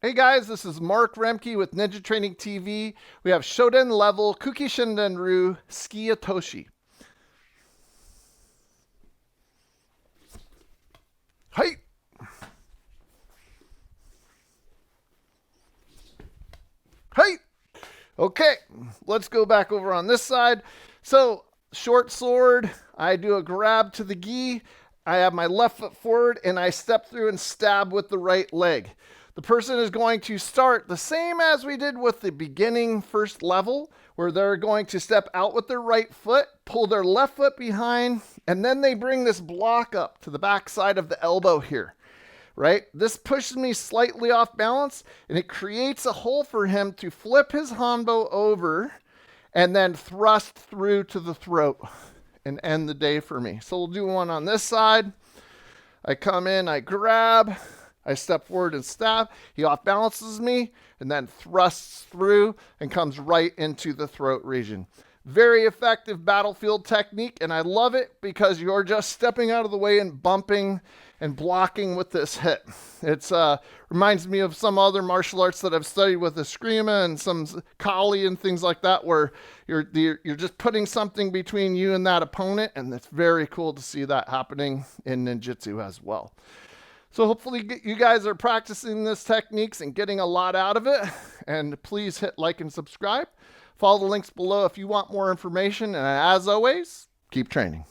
Hey guys, this is Mark Roemke with Ninja Training TV. We have Shoden level Kukishinden Ryu Tsuki Otoshi. Hey! Hey! Okay, let's go back over on this side. So, short sword, I do a grab to the gi. I have my left foot forward and I step through and stab with the right leg. The person is going to start the same as we did with the beginning first level, where they're going to step out with their right foot, pull their left foot behind, and then they bring this block up to the back side of the elbow here, right? This pushes me slightly off balance, and it creates a hole for him to flip his Hanbo over and then thrust through to the throat and end the day for me. So we'll do one on this side. I come in, I grab, I step forward and stab. He off balances me and then thrusts through and comes right into the throat region. Very effective battlefield technique, and I love it because you're just stepping out of the way and bumping and blocking with this hit. It reminds me of some other martial arts that I've studied with Eskrima and some Kali and things like that, where you're just putting something between you and that opponent, and it's very cool to see that happening in ninjutsu as well. So hopefully you guys are practicing these techniques and getting a lot out of it. And please hit like and subscribe. Follow the links below if you want more information. And as always, keep training.